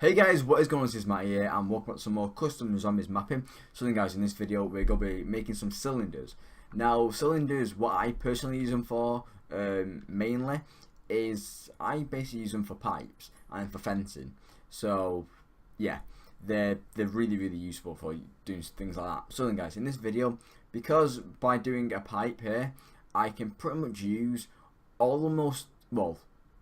Hey guys, what is going on? This is Matt here and welcome to some more custom zombies mapping. So then guys, in this video we're going to be making some cylinders. Now cylinders, what I personally use them for mainly is I basically use them for pipes and for fencing. So yeah, they're really useful for doing things like that. So then guys, in this video, because by doing a pipe here, I can pretty much use almost all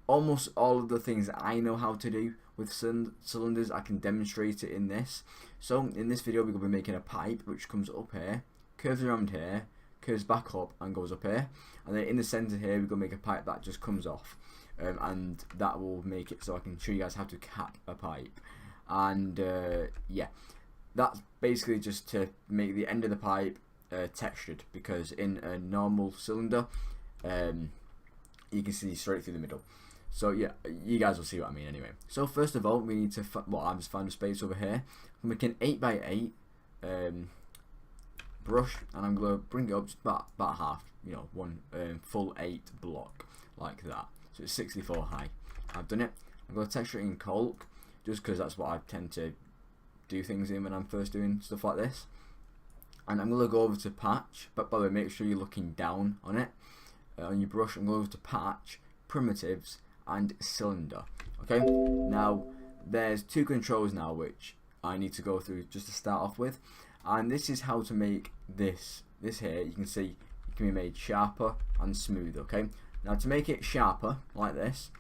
of the things that I know how to do with cylinders. I can demonstrate it in this. So in this video we're going to be making a pipe which comes up here, curves around here, curves back up and goes up here, and then in the center here we're going to make a pipe that just comes off, and that will make it so I can show you guys how to cap a pipe. And yeah, that's basically just to make the end of the pipe textured, because in a normal cylinder you can see straight through the middle. So yeah, you guys will see what I mean anyway. So first of all, we need to I've just found a space over here. I'm making 8x8 brush, and I'm gonna bring it up just about half, one full 8 block like that. So it's 64 high. I've done it. I'm gonna texture it in Calc, just because that's what I tend to do things in when I'm first doing stuff like this. And I'm gonna go over to patch, but by the way, make sure you're looking down on it on your brush. I'm going over to patch, primitives, and cylinder. Okay, now there's two controls now which I need to go through just to start off with, and this is how to make this here. You can see it can be made sharper and smooth. Okay, now to make it sharper like this,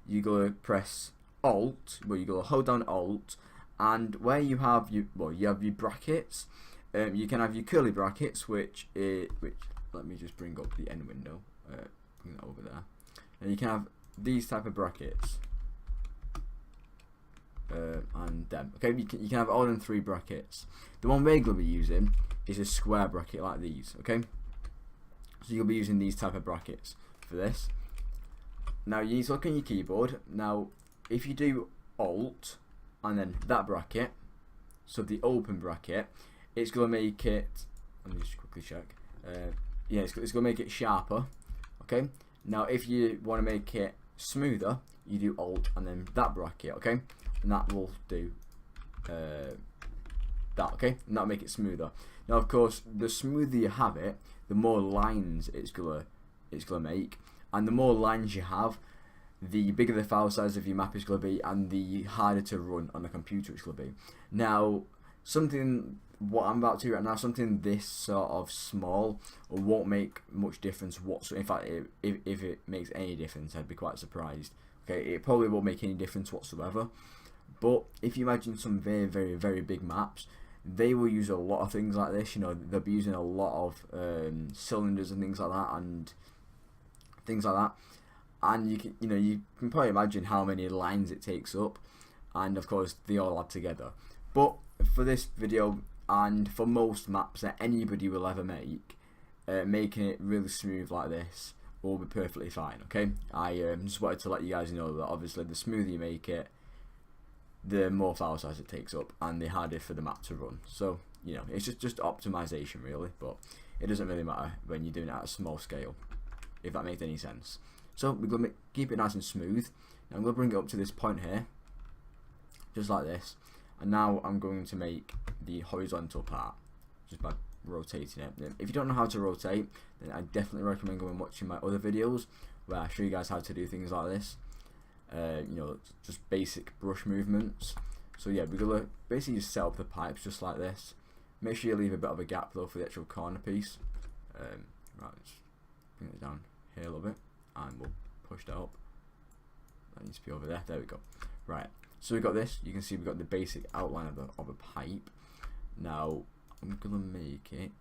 you go to press Alt, you go to hold down Alt, and where you have you have your brackets, you can have your curly brackets, which let me just bring up the end window, bring that over there, and you can have these type of brackets, and them. Okay, you can have all in 3 brackets. The one we're going to be using is a square bracket like these. Okay, so you'll be using these type of brackets for this. Now you need to look on your keyboard. Now if you do Alt and then that bracket, so the open bracket, it's going to make it, let me just quickly check, yeah, it's going to make it sharper. Okay, now if you want to make it smoother, you do Alt and then that bracket. Okay, and that will do that. Okay, and that'll make it smoother. Now of course, the smoother you have it, the more lines it's gonna make, and the more lines you have, the bigger the file size of your map is gonna be, and the harder to run on the computer it's gonna be. Now what I'm about to do right now, something this sort of small won't make much difference whatsoever. In fact, if it makes any difference, I'd be quite surprised. Okay, it probably won't make any difference whatsoever. But if you imagine some very big maps, they will use a lot of things like this. They'll be using a lot of cylinders and things like that, and you can probably imagine how many lines it takes up, and of course they all add together. But for this video, and for most maps that anybody will ever make, making it really smooth like this will be perfectly fine. Okay, I just wanted to let you guys know that obviously the smoother you make it, the more file size it takes up and the harder for the map to run. So it's just optimization really, but it doesn't really matter when you're doing it at a small scale, if that makes any sense. So we're going to keep it nice and smooth. Now I'm going to bring it up to this point here, just like this. And now I'm going to make the horizontal part just by rotating it. If you don't know how to rotate, then I definitely recommend going and watching my other videos where I show you guys how to do things like this. Just basic brush movements. So yeah, we're going to basically just set up the pipes just like this. Make sure you leave a bit of a gap though for the actual corner piece. Right, let's bring it down here a little bit, and we'll push that up. That needs to be over there. There we go. Right. So we've got this. You can see we've got the basic outline of a pipe. Now I'm gonna make it.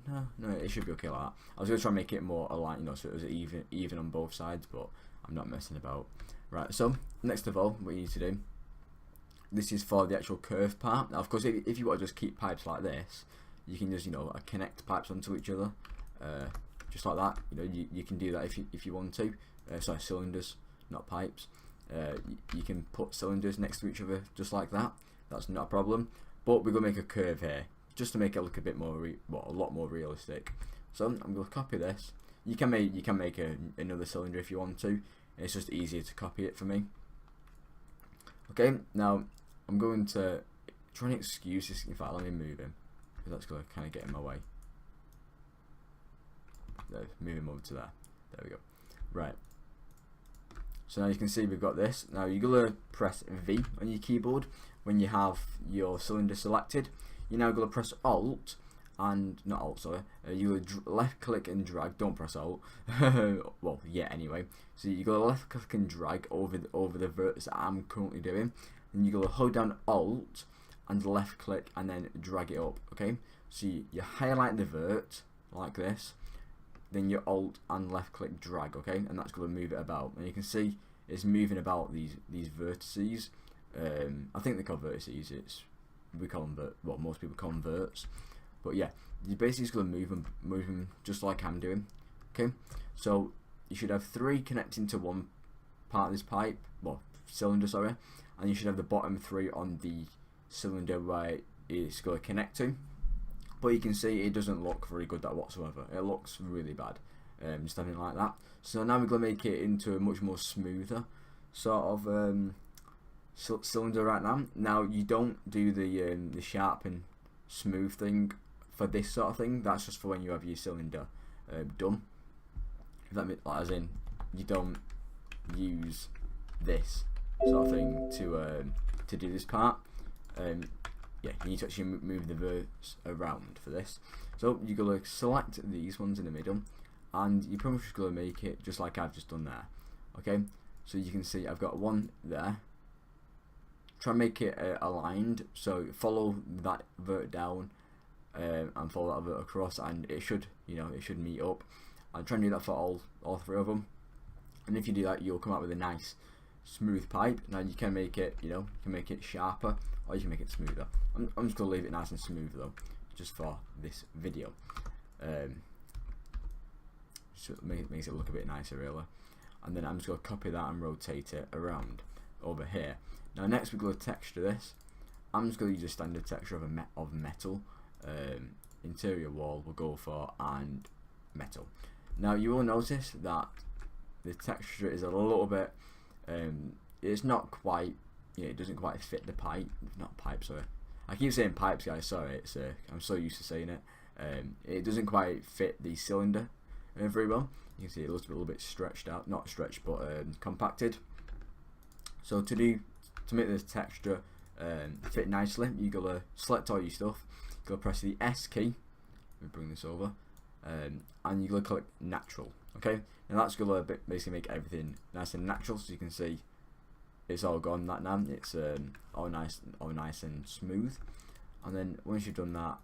No, it should be okay like that. I was gonna try and make it more aligned, so it was even on both sides, but I'm not messing about. Right. So next of all, what you need to do. This is for the actual curve part. Now, of course, if you want to just keep pipes like this, you can just connect pipes onto each other, just like that. You can do that if you want to. Sorry, cylinders, not pipes. You can put cylinders next to each other just like that. That's not a problem. But we're gonna make a curve here just to make it look a bit more, a lot more realistic. So I'm gonna copy this. You can make another cylinder if you want to. It's just easier to copy it for me. Okay, now I'm going to try and excuse this. In fact, let me move him, because that's going to kind of get in my way. There, move him over to there. There we go. Right. So now you can see we've got this. Now you're going to press V on your keyboard when you have your cylinder selected. You're now going to press Alt, and not Alt, sorry. You're going to left click and drag. Don't press Alt. Well, yeah, anyway. So you're going to left click and drag over the verts that I'm currently doing. And you're going to hold down Alt and left click and then drag it up. Okay. So you highlight the vert like this. Then you Alt and left click drag, okay, and that's going to move it about. And you can see it's moving about these vertices. I think they call vertices. We call them well, most people call them verts. But yeah, you basically just going to move them just like I'm doing. Okay, so you should have 3 connecting to one part of this pipe, well, cylinder, sorry, and you should have the bottom 3 on the cylinder where it's going to connect to. But you can see it doesn't look very good that whatsoever. It looks really bad, just something like that. So now we're going to make it into a much more smoother sort of cylinder right now. Now you don't do the sharp and smooth thing for this sort of thing. That's just for when you have your cylinder done. If that means, like, as in, you don't use this sort of thing to do this part. Yeah, you need to actually move the verts around for this. So you're going to select these ones in the middle, and you're pretty much just going to make it just like I've just done there. Okay, so you can see I've got one there. Try and make it aligned, so follow that vert down and follow that vert across, and it should, it should meet up. I'll try and do that for all 3 of them, and if you do that, you'll come out with a nice smooth pipe. Now you can make it, you can make it sharper, or you can make it smoother. I'm just going to leave it nice and smooth though, just for this video. So it makes it look a bit nicer really. And then I'm just going to copy that and rotate it around over here. Now next we're going to texture this. I'm just going to use a standard texture of metal. Interior wall we'll go for, and metal. Now you will notice that the texture is a little bit, it's not quite, it doesn't quite fit the pipe. Not pipe, sorry. I keep saying pipes, guys. Sorry, I'm so used to saying it. It doesn't quite fit the cylinder very well. You can see it looks a little bit stretched out, not stretched, but compacted. So to make this texture fit nicely, you gotta select all your stuff. You gotta press the S key. Let me bring this over, and you gotta click natural. Okay, and that's gonna basically make everything nice and natural. So you can see it's all gone that now. It's all nice and smooth. And then once you've done that,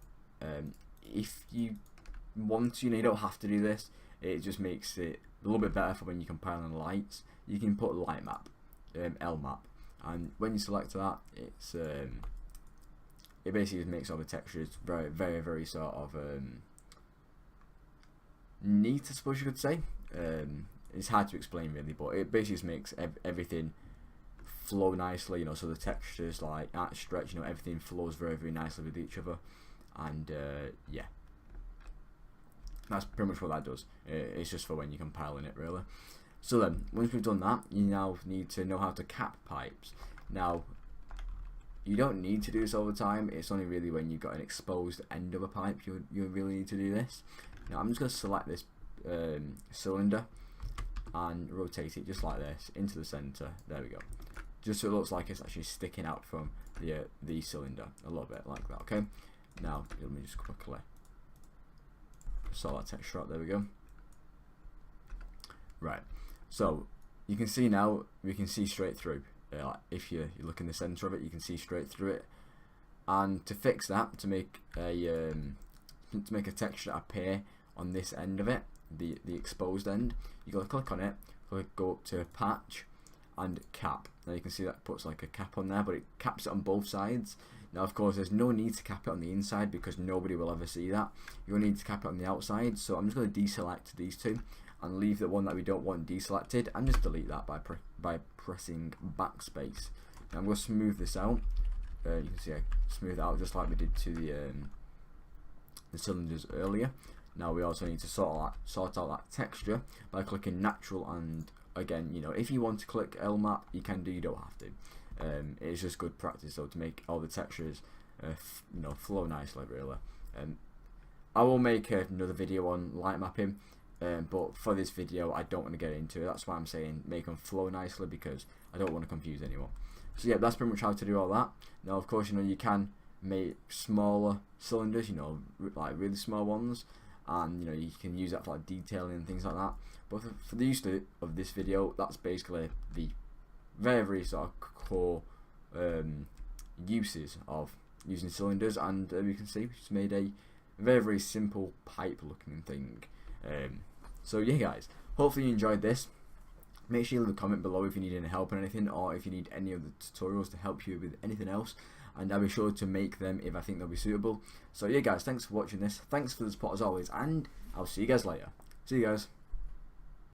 if you want to, you don't have to do this. It just makes it a little bit better for when you compile on lights. You can put light map, L map, and when you select that, it's it basically just makes all the textures very, very, very sort of neat, I suppose you could say. It's hard to explain really, but it basically just makes everything flow nicely, so the textures like at stretch, everything flows very, very nicely with each other, and yeah, that's pretty much what that does. It's just for when you're compiling it really. So then, once we've done that, you now need to know how to cap pipes. Now, you don't need to do this all the time. It's only really when you've got an exposed end of a pipe you really need to do this. Now I'm just going to select this cylinder and rotate it just like this into the center. There we go. Just so it looks like it's actually sticking out from the cylinder a little bit like that. Okay. Now let me just quickly sort that texture out. There we go. Right. So you can see now, we can see straight through. If you look in the center of it, you can see straight through it. And to fix that, to make a texture appear on this end of it, the exposed end, you got to click on it, go up to patch and cap. Now you can see that puts like a cap on there, but it caps it on both sides. Now of course there's no need to cap it on the inside because nobody will ever see that. You'll need to cap it on the outside. So I'm just going to deselect these two and leave the one that we don't want deselected, and just delete that by pressing backspace. Now I'm going to smooth this out. You can see I smooth it out just like we did to the cylinders earlier. Now we also need to sort out that texture by clicking natural, and again, if you want to click L map, you can do, you don't have to. It's just good practice though to make all the textures flow nicely really. I will make another video on light mapping, but for this video I don't want to get into it. That's why I'm saying make them flow nicely, because I don't want to confuse anyone. So yeah, that's pretty much how to do all that. Now of course you can make smaller cylinders, like really small ones, and you can use that for like detailing and things like that. But for the use of this video, that's basically the very sort of core uses of using cylinders, and you can see it's made a very simple pipe looking thing. So yeah guys, hopefully you enjoyed this. Make sure you leave a comment below if you need any help on anything, or if you need any of the tutorials to help you with anything else, and I'll be sure to make them if I think they'll be suitable. So yeah guys, thanks for watching this, thanks for the support as always, and I'll see you guys later. See you guys.